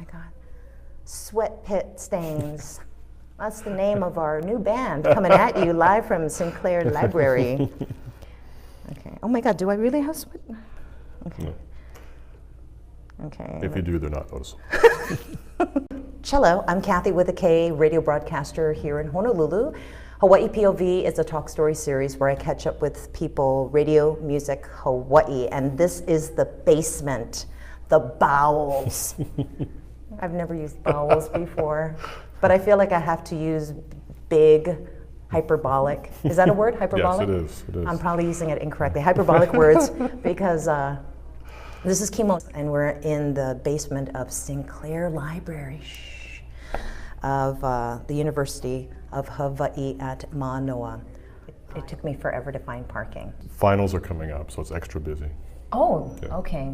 my God. Sweat Pit Stains. That's the name of our new band coming at you live from Sinclair Library. Okay. Oh my God, do I really have sweat? Okay. No. Okay. If you do, they're not noticeable. Cello, I'm Kathy with a K, radio broadcaster here in Honolulu. Hawaii POV is a talk story series where I catch up with people, radio, music, Hawaii, and this is the basement, the bowels. I've never used bowels before, but I feel like I have to use big, hyperbolic. Is that a word, hyperbolic? Yes, it is. It is. I'm probably using it incorrectly. Hyperbolic words, because this is Kimo, and we're in the basement of Sinclair Library of the University of Hawaii at Manoa. It took me forever to find parking. Finals are coming up, so it's extra busy. Oh, yeah. Okay.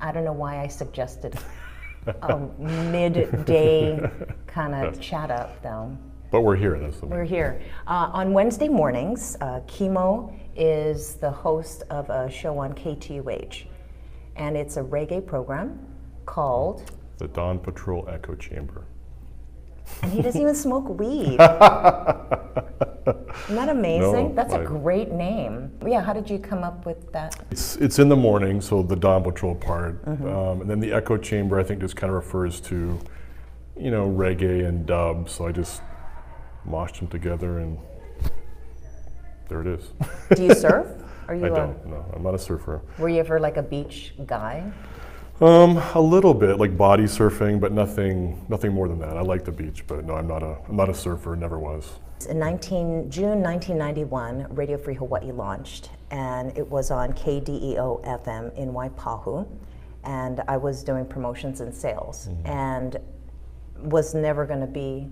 I don't know why I suggested a midday kind of chat up, though. But we're here. That's the We're here. On Wednesday mornings, Kimo is the host of a show on KTUH, and it's a reggae program called the Dawn Patrol Echo Chamber. And he doesn't even smoke weed. Isn't that amazing? No, That's a great name. Yeah, how did you come up with that? It's in the morning, so the Dawn Patrol part. And then the Echo Chamber, I think, just kind of refers to, you know, reggae and dub. So I just moshed them together, and there it is. Do you surf? Are you I don't, no. I'm not a surfer. Were you ever like a beach guy? A little bit, like body surfing, but nothing more than that. I like the beach, but no, I'm not a surfer, never was. In June 1991, Radio Free Hawaii launched, and it was on KDEO FM in Waipahu, and I was doing promotions and sales, and was never going to be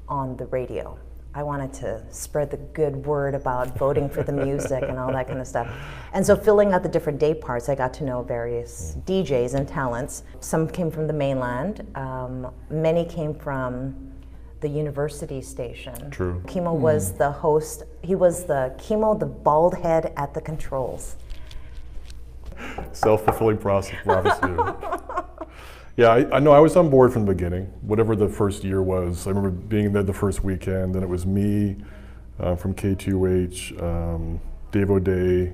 on the radio. I wanted to spread the good word about voting for the music and all that kind of stuff. And so filling out the different day parts, I got to know various DJs and talents. Some came from the mainland, many came from the university station. True. Kimo was the host. He was the Kimo the Baldhead at the controls. Self-fulfilling prophecy. Yeah, I know I was on board from the beginning, whatever the first year was. I remember being there the first weekend, and it was me from KTUH, Dave O'Day,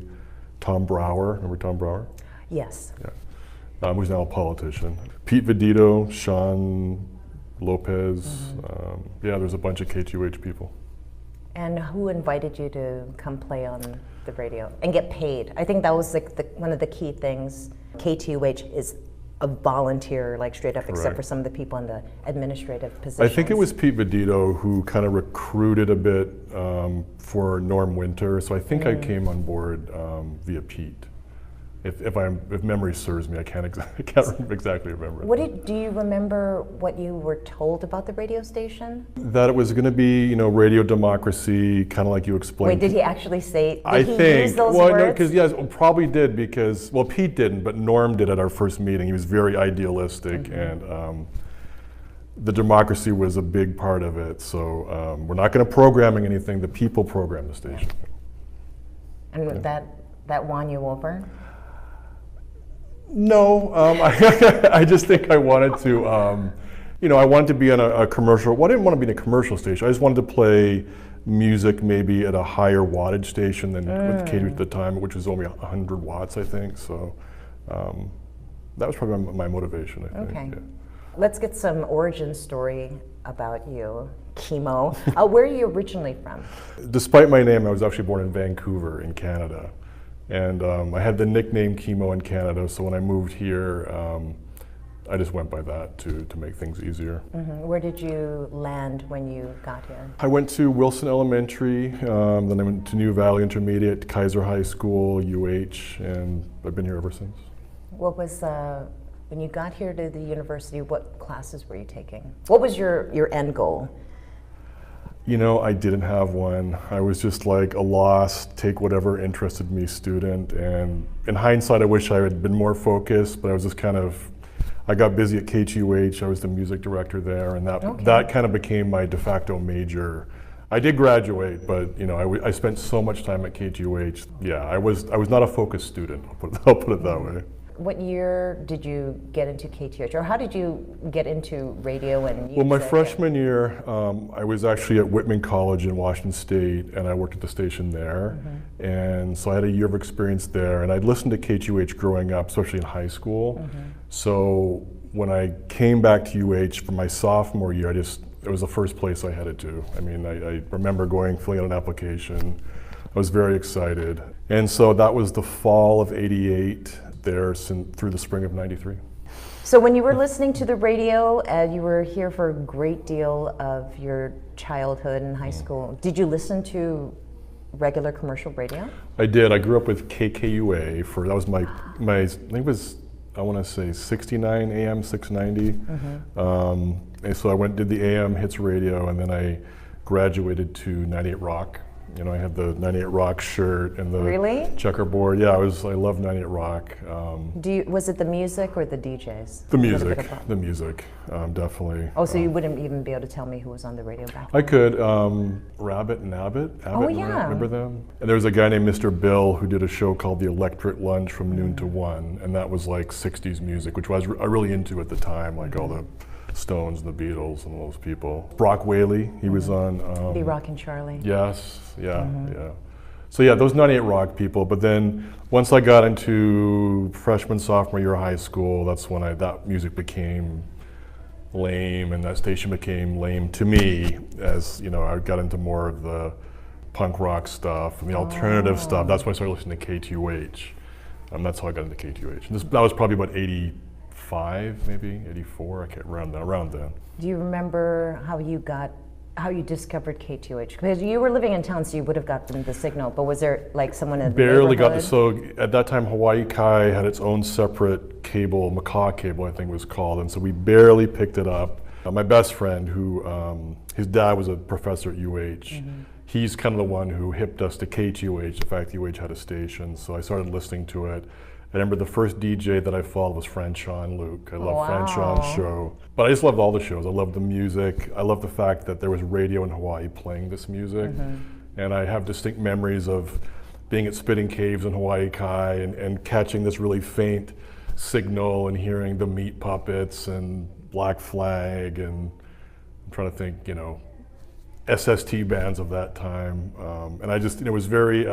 Tom Brower. Remember Tom Brower? Yes. Yeah. Who's now a politician. Pete Vidito, Sean Lopez. Yeah, there's a bunch of KTUH people. And who invited you to come play on the radio and get paid? I think that was like one of the key things. KTUH is a volunteer, like straight up, except for some of the people in the administrative positions. I think it was Pete Vidito who kind of recruited a bit for Norm Winter, so I think I came on board via Pete. If memory serves me, I can't exactly remember. Do you remember what you were told about the radio station? That it was going to be, you know, radio democracy, kind of like you explained. Wait, did he actually say? Did he use those words? No, because yes, probably did because Pete didn't, but Norm did at our first meeting. He was very idealistic, and the democracy was a big part of it. So we're not going to programming anything. The people program the station. And that won you over? No, I just think I wanted to, you know, I wanted to be on a commercial. Well, I didn't want to be in a commercial station. I just wanted to play music maybe at a higher wattage station than with KTUH at the time, which was only 100 watts, I think. So that was probably my motivation, I think. Okay. Yeah. Let's get some origin story about you, Kimo. Where are you originally from? Despite my name, I was actually born in Vancouver, in Canada. And I had the nickname Kimo in Canada, so when I moved here, I just went by that to make things easier. Where did you land when you got here? I went to Wilson Elementary, then I went to New Valley Intermediate, Kaiser High School, UH, and I've been here ever since. What was, when you got here to the university, what classes were you taking? What was your end goal? You know, I didn't have one. I was just like a lost, take whatever interested me student. And in hindsight, I wish I had been more focused, but I was just kind of, I got busy at KTUH. I was the music director there, and that kind of became my de facto major. I did graduate, but you know, I spent so much time at KTUH. Yeah, I was not a focused student. I'll put it that way. what year did you get into KTUH, or how did you get into radio and music? Well, my freshman year, I was actually at Whitman College in Washington State, and I worked at the station there. And so I had a year of experience there, and I'd listened to KTUH growing up, especially in high school. So when I came back to UH for my sophomore year, it was the first place I headed to. I mean, I remember filling out an application. I was very excited. And so that was the fall of '88 there through the spring of '93. So when you were listening to the radio, you were here for a great deal of your childhood and high school. Did you listen to regular commercial radio? I did. I grew up with KKUA that was my I think it was, I want to say 69 AM 690. And so I did the AM hits radio, and then I graduated to 98 Rock. You know, I had the 98 Rock shirt and the checkerboard. Yeah, I love 98 Rock. Was it the music or the DJs? The music, definitely. Oh, so you wouldn't even be able to tell me who was on the radio back then? I could. Rabbit and Abbott. Oh, yeah. Remember them? And there was a guy named Mr. Bill who did a show called The Electric Lunch from noon to 1, and that was like 60s music, which I was really into at the time, like all the Stones and the Beatles and all those people. Brock Whaley, he was on. B-Rock and Charlie. Yes, yeah. So yeah, those 98 Rock people, but then once I got into freshman, sophomore year of high school, that's when that music became lame, and that station became lame to me, as you know, I got into more of the punk rock stuff and the alternative stuff. That's when I started listening to KTUH. That's how I got into KTUH. And that was probably about 85, maybe 84. I can't around then. Do you remember how you discovered KTUH? Because you were living in town, so you would have gotten the signal. But was there like someone in the barely got neighborhood? So at that time, Hawaii Kai had its own separate cable, Macaw cable, I think it was called, and so we barely picked it up. My best friend, who his dad was a professor at UH, he's kind of the one who hipped us to KTUH. In fact, UH had a station, so I started listening to it. I remember the first DJ that I followed was Franchon Luke. I loved Franchon's show. But I just loved all the shows. I loved the music. I loved the fact that there was radio in Hawaii playing this music. And I have distinct memories of being at Spitting Caves in Hawaii Kai and catching this really faint signal and hearing the Meat Puppets and Black Flag, and I'm trying to think, you know, SST bands of that time. And it was very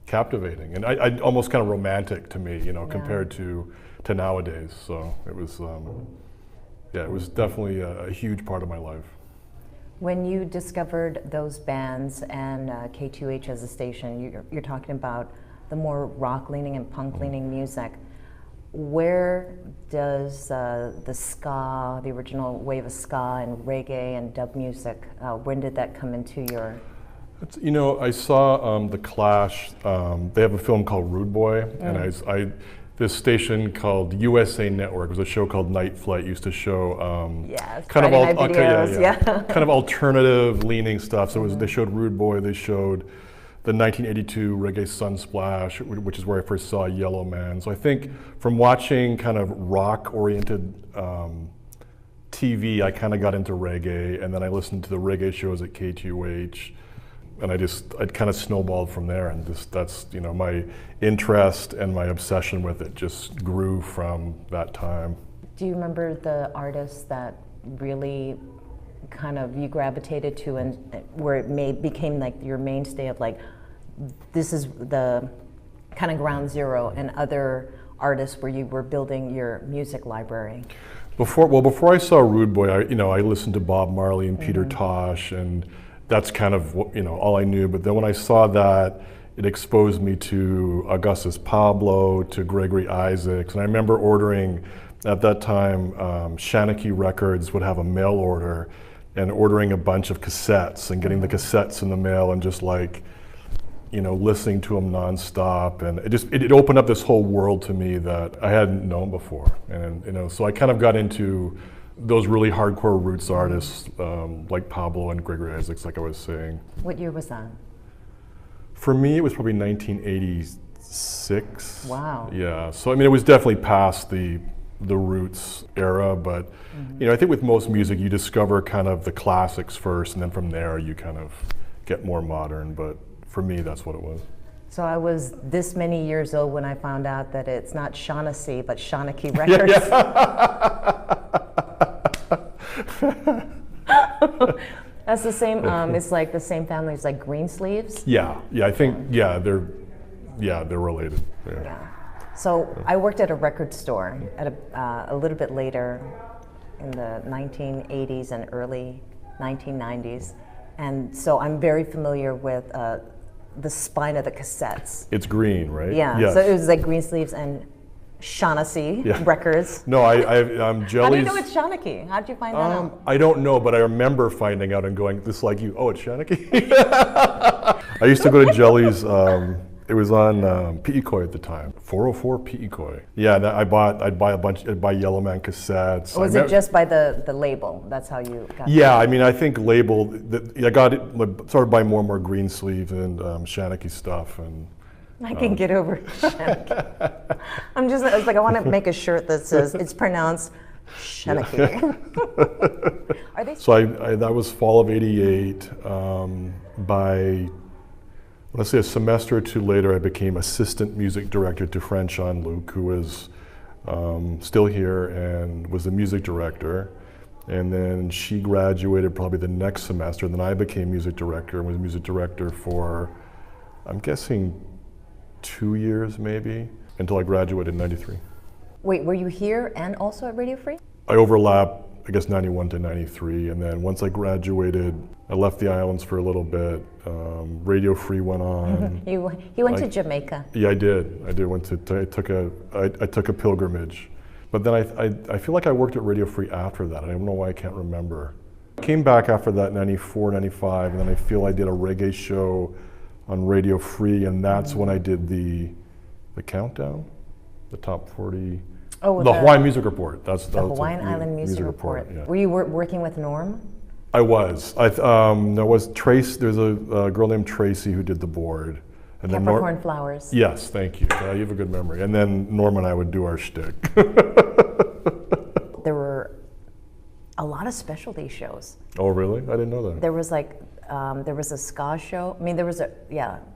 captivating, and I almost kind of romantic to me, you know, compared to nowadays. So it was, it was definitely a huge part of my life. When you discovered those bands and KTUH as a station, you're talking about the more rock-leaning and punk-leaning music. Where does the ska, the original wave of ska and reggae and dub music, when did that come into your... You know, I saw the Clash. They have a film called Rude Boy, and this station called USA Network, was a show called Night Flight, used to show kind of alternative leaning stuff. So they showed Rude Boy, they showed the 1982 Reggae Sunsplash, which is where I first saw Yellow Man. So I think from watching kind of rock-oriented TV, I kind of got into reggae, and then I listened to the reggae shows at KTUH. And I'd kind of snowballed from there, and that's, you know, my interest and my obsession with it just grew from that time. Do you remember the artists that really kind of you gravitated to, and where it became like your mainstay of like, this is the kind of ground zero, and other artists where you were building your music library? Before I saw Rude Boy, I listened to Bob Marley and Peter Tosh, and that's kind of, you know, all I knew. But then when I saw that, it exposed me to Augustus Pablo, to Gregory Isaacs. And I remember ordering, at that time, Shanachie Records would have a mail order, and ordering a bunch of cassettes and getting the cassettes in the mail and just like, you know, listening to them nonstop. And it opened up this whole world to me that I hadn't known before. And, you know, so I kind of got into those really hardcore roots artists like Pablo and Gregory Isaacs, like I was saying. What year was that? For me, it was probably 1986. Wow. Yeah, so I mean, it was definitely past the roots era, but you know, I think with most music, you discover kind of the classics first, and then from there, you kind of get more modern. But for me, that's what it was. So I was this many years old when I found out that it's not Shaughnessy, but Shawnee Records. That's the same. It's like the same family as like Greensleeves. Yeah, I think they're related. Yeah. So I worked at a record store at a little bit later in the 1980s and early 1990s, and so I'm very familiar with the spine of the cassettes. It's green, right? Yeah. Yes. So it was like Greensleeves and Shaughnessy Records. No, I'm Jelly's. How do you know it's Shawnee? How did you find that out? I don't know, but I remember finding out and going, "This is like you." Oh, it's Shawnee. I used to go to Jelly's. It was on Pi'ikoi at the time, 404 Pi'ikoi. Yeah, I'd buy Yellow Man cassettes. Or was it just by the label? That's how you got Yeah, I mean, I think label. I got it. Started buying more and more Greensleeves and Shanachie stuff, and I can get over Shanachie. I was like, I want to make a shirt that says it's pronounced Shanachie. Are they? So that was fall of '88. By let's say a semester or two later, I became assistant music director to Fran Jean-Luc, who was still here and was the music director. And then she graduated probably the next semester, and then I became music director and was music director for, I'm guessing, 2 years maybe, until I graduated in '93. Wait, were you here and also at Radio Free? I overlapped, I guess, '91 to '93, and then once I graduated, I left the islands for a little bit. Radio Free went on. You went to Jamaica. Yeah, I did. I took a pilgrimage, but then I feel like I worked at Radio Free after that. I don't know why I can't remember. I came back after that, '94, '95, and then I feel I did a reggae show on Radio Free, and that's when I did the countdown, the top 40. Oh, the Hawaiian Music Report. That's the Hawaiian Island Music Report. Yeah. Were you working with Norm? I was. There was Trace. There's a girl named Tracy who did the board. And Capricorn Flowers. Yes, thank you. You have a good memory. And then Norm and I would do our shtick. There were a lot of specialty shows. Oh, really? I didn't know that. There was like there was a ska show. I mean, there was and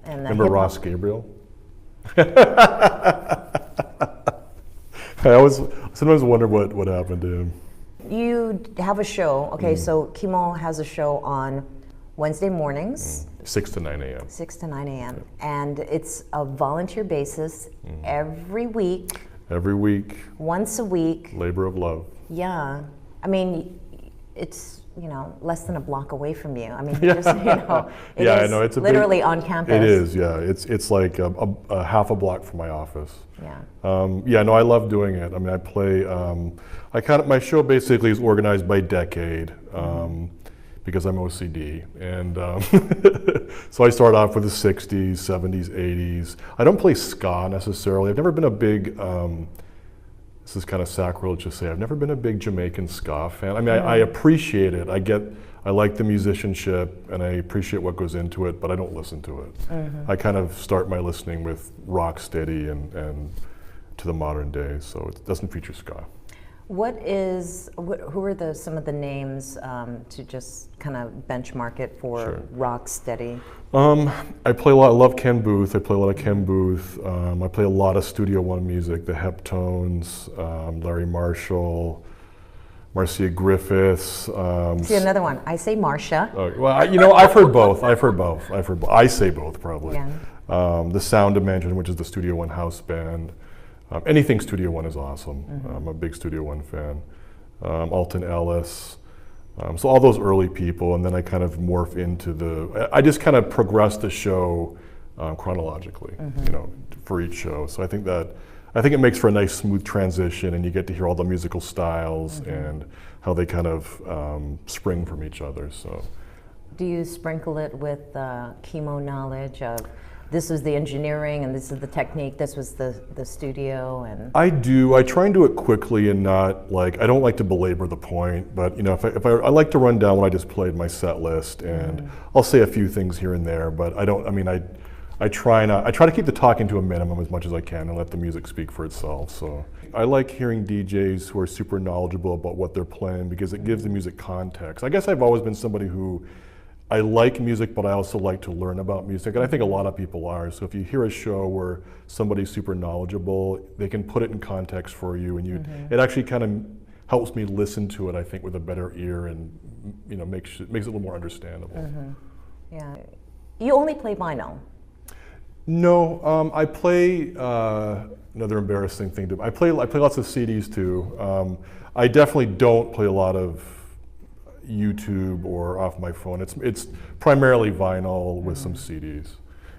remember Ross Gabriel? I always sometimes wonder what happened to him. You have a show, okay? So Kimo has a show on Wednesday mornings, 6 to 9 a.m. 6 to 9 a.m. And it's a volunteer basis every week. Every week. Once a week. Labor of love. Yeah, I mean, it's less than a block away from you. I mean, just, it I is know it's literally on campus. It is, yeah. It's like a half a block from my office. Yeah. I love doing it. I mean, I play. My show basically is organized by decade because I'm OCD, and so I start off with the '60s, '70s, '80s. I don't play ska necessarily. I've never been a big. This is kind of sacrilege to say. I've never been a big Jamaican ska fan. I mean, I appreciate it. I like the musicianship, and I appreciate what goes into it, but I don't listen to it. I kind of start my listening with rock steady and to the modern day, so it doesn't feature ska. Who are some of the names to just kind of benchmark it for rock steady? I play a lot. I love Ken Booth. I play a lot of Ken Booth. I play a lot of Studio One music, the Heptones, Larry Marshall, Marcia Griffiths. See, another one. I say Marcia. Well, I've heard both. I say both probably. Yeah. The Sound Dimension, which is the Studio One house band. Anything Studio One is awesome. I'm a big Studio One fan. Alton Ellis. So all those early people, and then I kind of morph into I just kind of progress the show chronologically, for each show. So I think it makes for a nice smooth transition, and you get to hear all the musical styles and how they kind of spring from each other. So, do you sprinkle it with Kimo knowledge of? This was the engineering, and this is the technique. This was the studio, and I do. I try and do it quickly and not I don't like to belabor the point. But if I like to run down what I just played, my set list, and I'll say a few things here and there. But I don't. I mean, I try to keep the talking to a minimum as much as I can and let the music speak for itself. So I like hearing DJs who are super knowledgeable about what they're playing because it gives the music context. I guess I've always been somebody who I like music, but I also like to learn about music, and I think a lot of people are. So if you hear a show where somebody's super knowledgeable, they can put it in context for you, and it actually kind of helps me listen to it, I think, with a better ear, and makes it a little more understandable. Yeah. You only play vinyl. No, I play another embarrassing thing. I play lots of CDs too. I definitely don't play a lot of YouTube or off my phone. It's primarily vinyl with some CDs.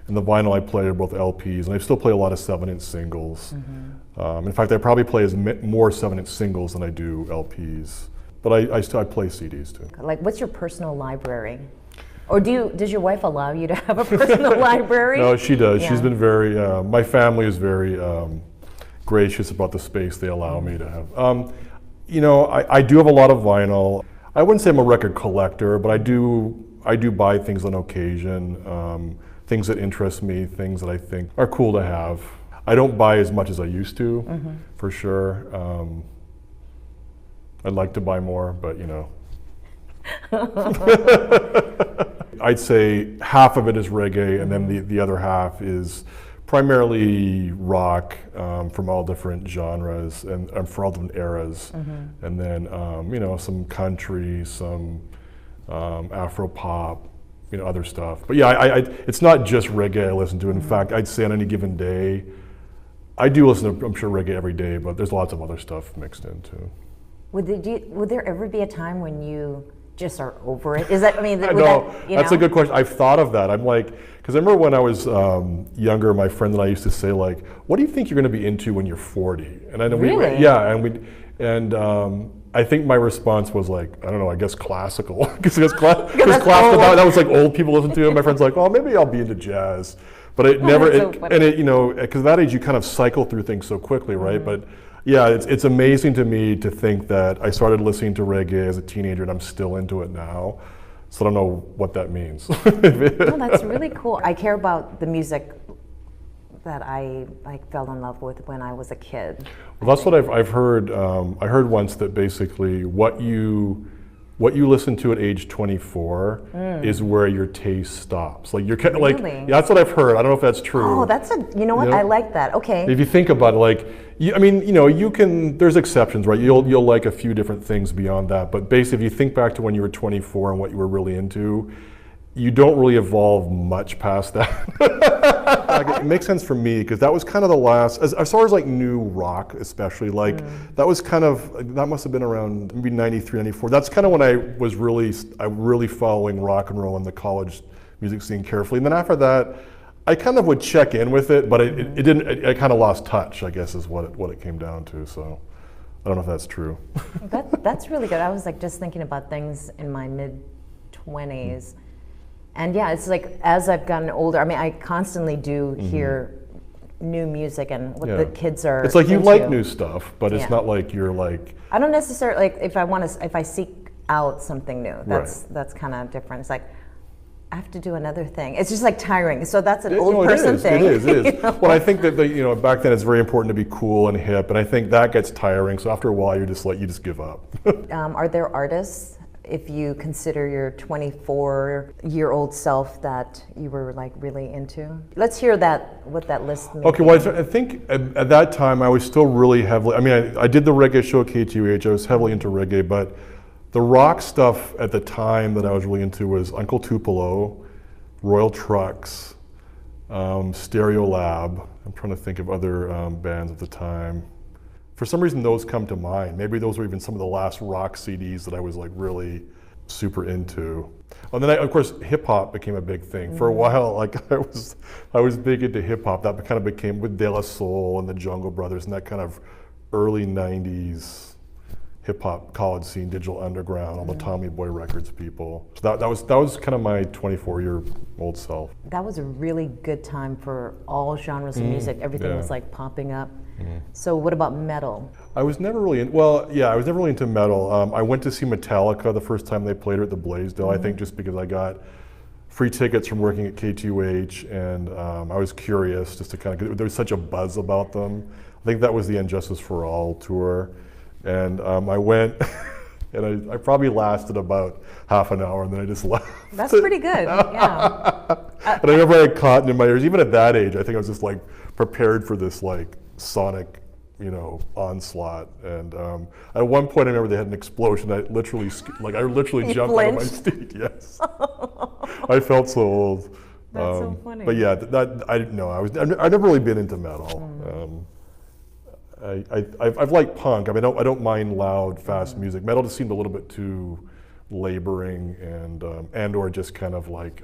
And the vinyl I play are both LPs, and I still play a lot of 7-inch singles. In fact, I probably play more 7-inch singles than I do LPs. But I play CDs too. Like, what's your personal library? Or does your wife allow you to have a personal library? No, she does. Yeah. She's been very, my family is very gracious about the space they allow me to have. I do have a lot of vinyl. I wouldn't say I'm a record collector, but I do buy things on occasion, things that interest me, things that I think are cool to have. I don't buy as much as I used to, for sure. I'd like to buy more, but I'd say half of it is reggae, and then the other half is primarily rock from all different genres and for all different eras, and then some country, some Afro pop, other stuff. But yeah, it's not just reggae I listen to. In fact, I'd say on any given day, I do listen to, I'm sure, reggae every day, but there's lots of other stuff mixed in too. Would there ever be a time when you just are over it? Is that, that's a good question. I've thought of that. I'm like, because I remember when I was younger, my friend and I used to say, like, what do you think you're going to be into when you're 40? And I know really? I think my response was like, I don't know, I guess classical. Because classical, that was like old people listen to it. My friend's like, oh, maybe I'll be into jazz. But it never, because at that age you kind of cycle through things so quickly, right? But yeah, it's amazing to me to think that I started listening to reggae as a teenager and I'm still into it now. So I don't know what that means. No, that's really cool. I care about the music that I fell in love with when I was a kid. Well, that's what I've heard. I heard once that basically what you listen to at age 24 is where your taste stops. Like you're kind of really? That's what I've heard. I don't know if that's true. Oh, you know what? I like that. Okay. If you think about it, like, you can. There's exceptions, right? You'll like a few different things beyond that. But basically, if you think back to when you were 24 and what you were really into, you don't really evolve much past that. Like, it makes sense for me because that was kind of the last, as far as like new rock especially, like that was kind of, that must have been around maybe 93, 94. That's kind of when I was really following rock and roll in the college music scene carefully. And then after that, I kind of would check in with it, but it didn't, I kind of lost touch, I guess is what it came down to. So I don't know if that's true. That's really good. I was like just thinking about things in my mid-20s. And yeah, it's like as I've gotten older, I constantly do hear new music and what the kids are. It's like you into. like new stuff, but it's not like you're like. I don't necessarily like if I seek out something new. That's kind of different. It's like I have to do another thing. It's just like tiring. So that's an old person thing. It is. Well, I think that back then it's very important to be cool and hip, and I think that gets tiring. So after a while, you just give up. Are there artists, if you consider your 24-year-old self, that you were like really into? Let's hear what that list may Okay, be. well, I think at that time I was still really heavily, I did the reggae show at KTUH, I was heavily into reggae, but the rock stuff at the time that I was really into was Uncle Tupelo, Royal Trucks, Stereo Lab. I'm trying to think of other bands at the time. For some reason, those come to mind. Maybe those were even some of the last rock CDs that I was like really super into. And then, of course, hip hop became a big thing. For a while, like I was big into hip hop. That kind of became with De La Soul and the Jungle Brothers and that kind of early '90s hip hop college scene, Digital Underground, all the Tommy Boy Records people. So that was kind of my 24-year-old self. That was a really good time for all genres of music. Everything was like popping up. So what about metal? I was never really into metal. I went to see Metallica the first time they played her at the Blaisdell, I think just because I got free tickets from working at KTUH, and I was curious just to kind of, there was such a buzz about them. I think that was the Injustice for All tour. And I went, And I probably lasted about half an hour, and then I just left. That's pretty good, yeah. And I never had cotton in my ears. Even at that age, I think I was just like prepared for this like sonic, onslaught. And at one point, I remember they had an explosion. I literally jumped out of my seat. Yes, I felt so old. That's so funny. But yeah, I've never really been into metal. I've liked punk. I mean, I don't mind loud, fast music. Metal just seemed a little bit too laboring and or just kind of like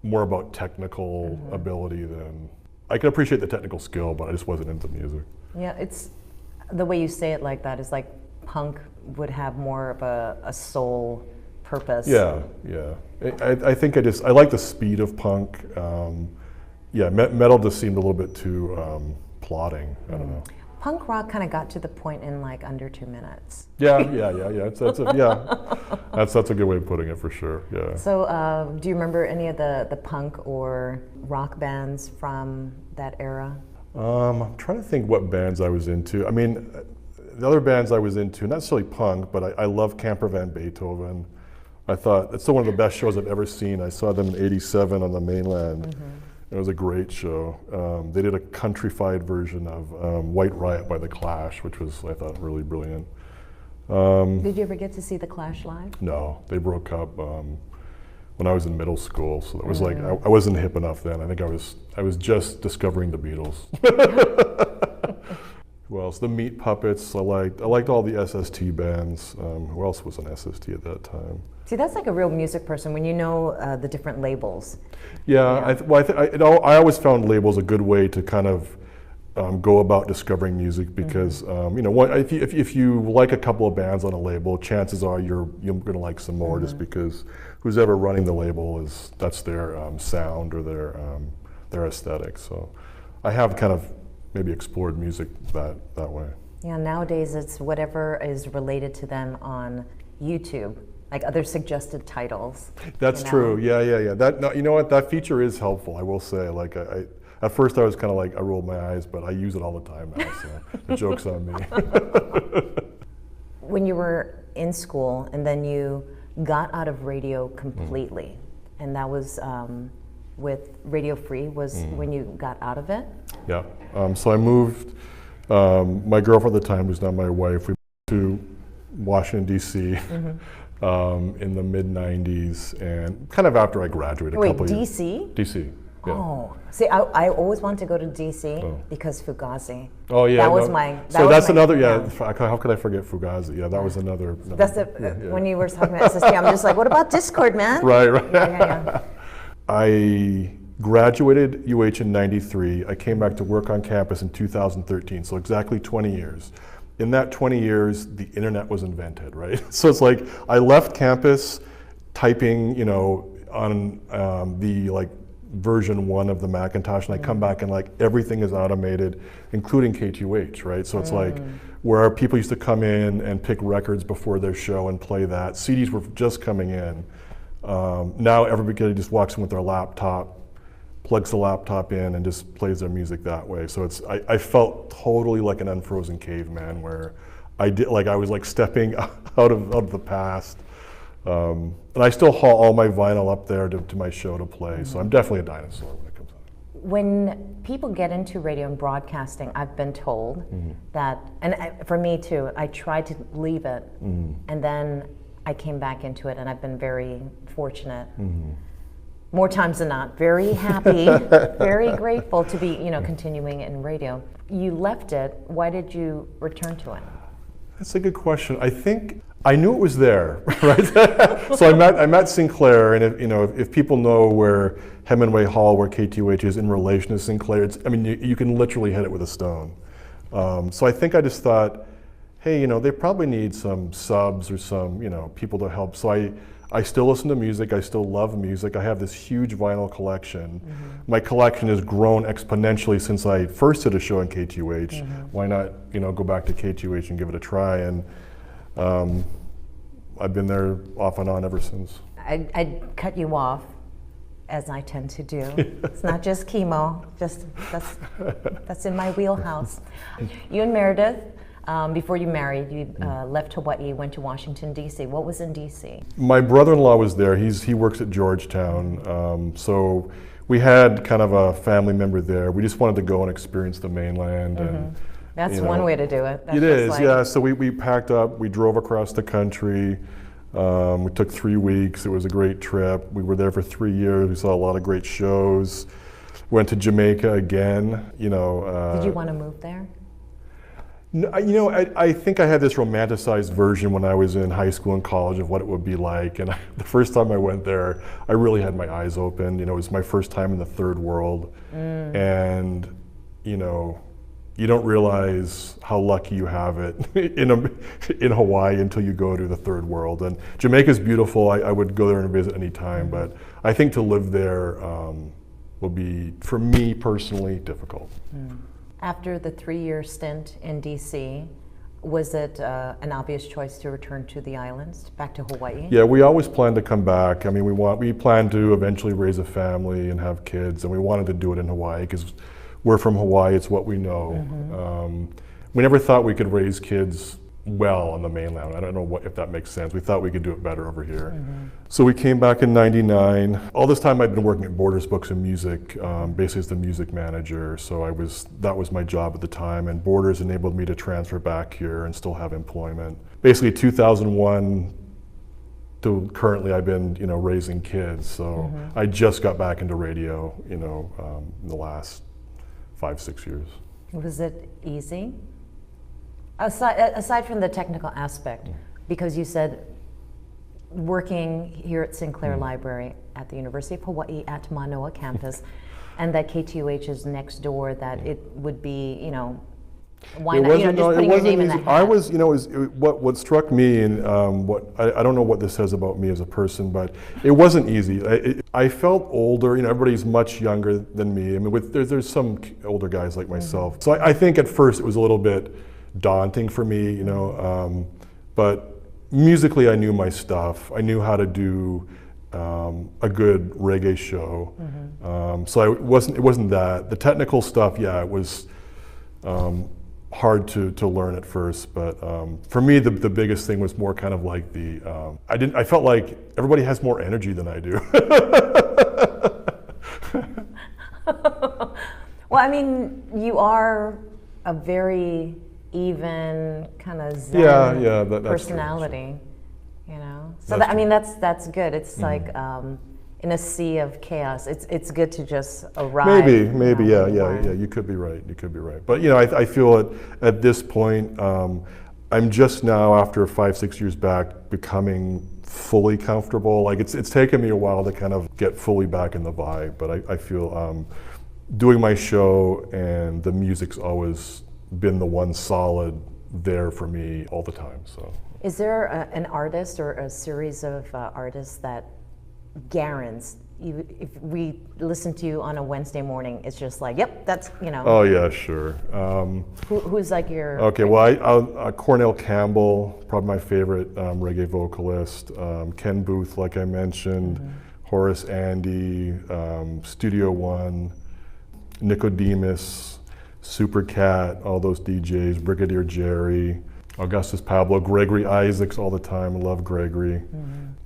more about technical ability than. I can appreciate the technical skill, but I just wasn't into music. Yeah, it's the way you say it like that is like punk would have more of a soul purpose. Yeah. I think I like the speed of punk. Metal just seemed a little bit too plodding. I don't know. Punk rock kind of got to the point in like under 2 minutes. Yeah. That's a good way of putting it for sure. Yeah. So, do you remember any of the punk or rock bands from that era? I'm trying to think what bands I was into. I mean, the other bands I was into, not necessarily punk, but I love Camper Van Beethoven. I thought it's still one of the best shows I've ever seen. I saw them in '87 on the mainland. It was a great show. They did a countrified version of White Riot by The Clash, which was, I thought, really brilliant. Did you ever get to see The Clash live? No, they broke up when I was in middle school, so it was like I wasn't hip enough then. I think I was just discovering the Beatles. Who else? The Meat Puppets. I liked all the SST bands. Who else was on SST at that time? See, that's like a real music person when you know the different labels. Yeah. I always found labels a good way to kind of go about discovering music because if you like a couple of bands on a label, chances are you're going to like some more just because who's ever running the label that's their sound or their aesthetic. So I have kind of maybe explored music that way. Yeah, nowadays it's whatever is related to them on YouTube, like other suggested titles. That's true. Yeah. That feature is helpful, I will say. Like at first I was kind of like, I rolled my eyes, but I use it all the time now, so the joke's on me. When you were in school and then you got out of radio completely, and that was with Radio Free was when you got out of it? Yeah. So I moved, my girlfriend at the time, who's now my wife, we moved to Washington, D.C. In the mid-90s, and kind of after I graduated. Wait, D.C.? D.C., yeah. Oh, see, I always wanted to go to D.C. because Fugazi. Oh yeah, that was my. So that's another. Yeah, how could I forget Fugazi? Yeah, that was another. That's when you were talking about SST. I'm just like, what about Discord, man? Right. Yeah. I graduated UH in '93. I came back to work on campus in 2013. So exactly 20 years. In that 20 years, the internet was invented, right? So it's like I left campus typing, on the version 1 of the Macintosh, and I come back and everything is automated, including KTUH, right? So it's like where people used to come in and pick records before their show and play that. CDs were just coming in. Now everybody just walks in with their laptop, plugs the laptop in, and just plays their music that way. So I felt totally like an unfrozen caveman, where I was stepping out of the past. And I still haul all my vinyl up there to my show to play. So I'm definitely a dinosaur when it comes out. When people get into radio and broadcasting, I've been told that, and for me too, I tried to leave it, and then I came back into it, and I've been very fortunate. More times than not, very happy, very grateful to be, continuing in radio. You left it. Why did you return to it? That's a good question. I think I knew it was there, right? So I met Sinclair, and if people know where Hemingway Hall, where KTUH is in relation to Sinclair, you can literally hit it with a stone. So I think I just thought, hey, they probably need some subs or some, people to help. So I still listen to music. I still love music. I have this huge vinyl collection. My collection has grown exponentially since I first did a show on KTUH. Why not, go back to KTUH and give it a try? And I've been there off and on ever since. I'd cut you off, as I tend to do. It's not just chemo. That's in my wheelhouse. You and Meredith. Before you married, you left Hawaii, went to Washington, D.C. What was in D.C.? My brother-in-law was there. He works at Georgetown. So we had kind of a family member there. We just wanted to go and experience the mainland. And, That's you know, one way to do it. That's it just is, like, yeah. So we packed up, we drove across the country. We took 3 weeks. It was a great trip. We were there for 3 years. We saw a lot of great shows. Went to Jamaica again, you know. Did you want to move there? No, you know, I think I had this romanticized version when I was in high school and college of what it would be like. And the first time I went there, I really had my eyes open. You know, it was my first time in the third world. And, you know, you don't realize how lucky you have it in Hawaii until you go to the third world. And Jamaica's beautiful. I would go there and visit any time. But I think to live there will be, for me personally, difficult. After the 3-year stint in D.C., was it an obvious choice to return to the islands, back to Hawaii? Yeah, we always planned to come back. I mean, we planned to eventually raise a family and have kids, and we wanted to do it in Hawaii because we're from Hawaii, it's what we know. We never thought we could raise kids well on the mainland. I don't know if that makes sense. We thought we could do it better over here. So we came back in '99. All this time I'd been working at Borders Books and Music, basically as the music manager. So that was my job at the time, and Borders enabled me to transfer back here and still have employment. Basically 2001 to currently I've been, you know, raising kids. So I just got back into radio, you know, in the last 5-6 years. Was it easy? Aside from the technical aspect, because you said working here at Sinclair Library at the University of Hawaii at Manoa campus, and that KTUH is next door, that it would be, you know, why not, you know, just putting your name in the hat. I was, you know, what struck me, and I don't know what this says about me as a person, but it wasn't easy. I felt older. You know, everybody's much younger than me. I mean, there's some older guys like myself. So I think at first it was a little bit daunting for me, you know, but musically I knew my stuff. I knew how to do a good reggae show. So it wasn't that. The technical stuff, yeah, it was hard to learn at first, but for me the biggest thing was more kind of like I felt like everybody has more energy than I do. Well, I mean, you are a very even kind of zen that's personality, true. you know. So that, I mean, that's good. It's like in a sea of chaos, it's good to just arrive. Maybe, yeah. You could be right. You could be right. But you know, I feel at this point, I'm just now after 5-6 years back becoming fully comfortable. Like it's taken me a while to kind of get fully back in the vibe. But I feel doing my show and the music's always been the one solid there for me all the time. So, is there an artist or a series of artists that guarantees if we listen to you on a Wednesday morning, it's just like, yep, that's, you know? Oh yeah, sure. Who's like your? Okay, well, Cornell Campbell, probably my favorite reggae vocalist. Ken Booth, like I mentioned, Horace Andy, Studio One, Nicodemus, Supercat, all those DJs, Brigadier Jerry, Augustus Pablo, Gregory Isaacs all the time. I love Gregory.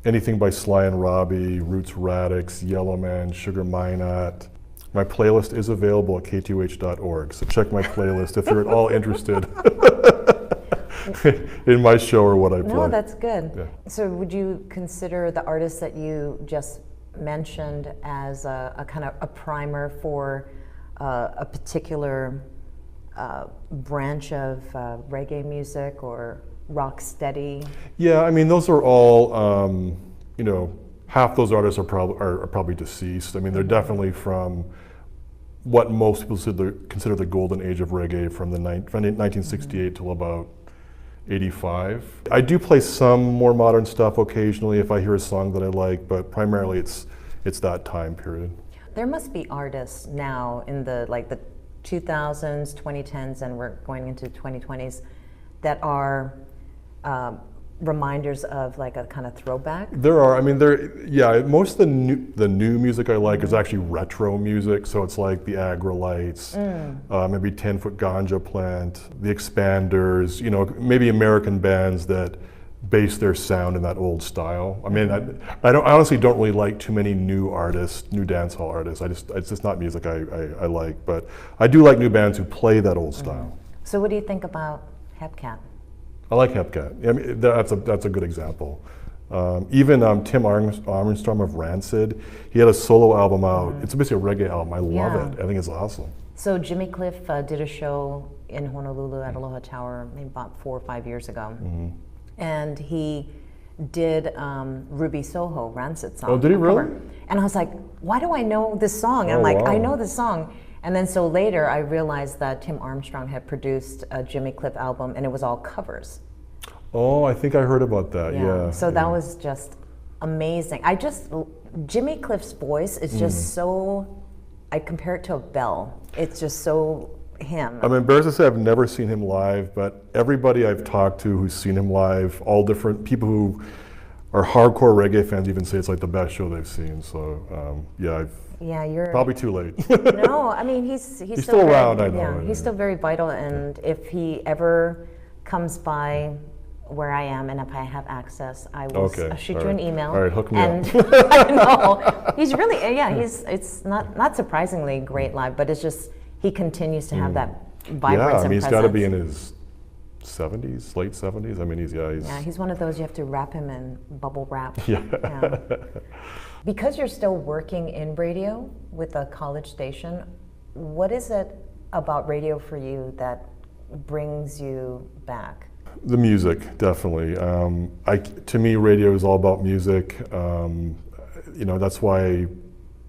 Anything by Sly and Robbie, Roots Radix, Yellowman, Sugar Minot. My playlist is available at KTUH.org, so check my playlist if you're at all interested in my show or what I play. No, that's good. Yeah. So would you consider the artists that you just mentioned as a kind of a primer for a particular branch of reggae music or rock steady? Yeah, I mean, those are all, you know, half those artists are probably deceased. I mean, they're definitely from what most people consider the golden age of reggae from 1968 till about 85. I do play some more modern stuff occasionally if I hear a song that I like, but primarily it's that time period. There must be artists now in the 2000s, 2010s, and we're going into 2020s that are reminders of like a kind of throwback? There are. I mean, yeah. Most of the new music I like is actually retro music. So it's like the Agrolites, maybe 10-Foot Ganja Plant, the Expanders. You know, maybe American bands that base their sound in that old style. I mean, I honestly don't really like too many new artists, new dancehall artists. It's just not music I like. But I do like new bands who play that old style. So what do you think about Hepcat? I like Hepcat. I mean, that's a good example. Even Tim Armstrong of Rancid, he had a solo album out. It's basically a reggae album. I love it. I think it's awesome. So Jimmy Cliff did a show in Honolulu at Aloha Tower maybe about 4 or 5 years ago. And he did Ruby Soho, Rancid song. Oh, did he really? Cover. And I was like, why do I know this song? And I'm like, wow. I know this song. And then so later I realized that Tim Armstrong had produced a Jimmy Cliff album and it was all covers. Oh, I think I heard about that, yeah. So that was just amazing. Jimmy Cliff's voice is just so, I compare it to a bell. It's just so him. I'm embarrassed to say I've never seen him live, but everybody I've talked to who's seen him live, all different people who are hardcore reggae fans even say it's like the best show they've seen. So Yeah, you're probably too late. No, I mean he's still around. I know. Yeah, he's still very vital, and if he ever comes by where I am, and if I have access, I will shoot you an email. All right, hook me up. I know he's really it's not surprisingly great live, but it's just he continues to have that vibrance. Yeah, I mean and he's got to be presence. in his 70s, late 70s. I mean he's one of those you have to wrap him in bubble wrap. Yeah. Because you're still working in radio with a college station, what is it about radio for you that brings you back? The music, definitely. To me, radio is all about music. You know, that's why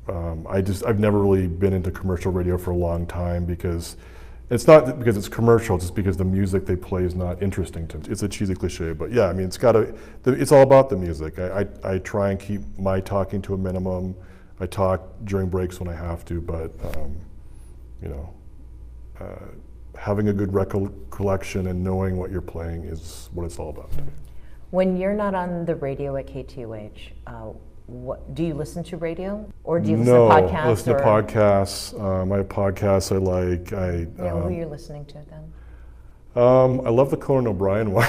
I've never really been into commercial radio for a long time, because it's not because it's commercial, it's just because the music they play is not interesting to me. It's a cheesy cliche, but yeah, I mean, it's all about the music. I try and keep my talking to a minimum. I talk during breaks when I have to, but you know, having a good recollection and knowing what you're playing is what it's all about. When you're not on the radio at KTUH, what do you listen to radio, or do you listen to podcasts? No, I listen to podcasts. I have podcasts I like. Who are you listening to then? I love the Conan O'Brien one.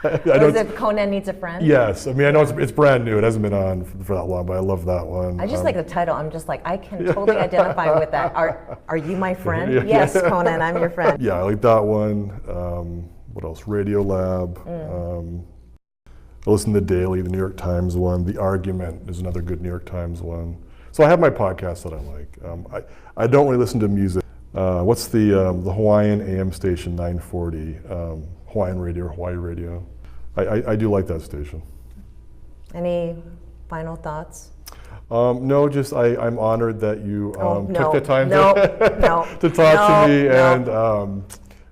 Is it Conan Needs a Friend? Yes, I mean I know it's brand new. It hasn't been on for that long, but I love that one. I just like the title. I'm just like I can totally identify with that. Are you my friend? Yes, Conan, I'm your friend. Yeah, I like that one. What else? Radio Lab. I listen to Daily, the New York Times one. The Argument is another good New York Times one. So I have my podcasts that I like. I don't really listen to music. What's the Hawaiian AM station 940? Hawaiian Radio or Hawaii Radio. I do like that station. Any final thoughts? No, just I'm honored that you took the time to talk to me. And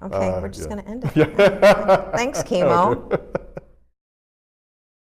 okay, we're just going to end it. Thanks, Kimo. Okay.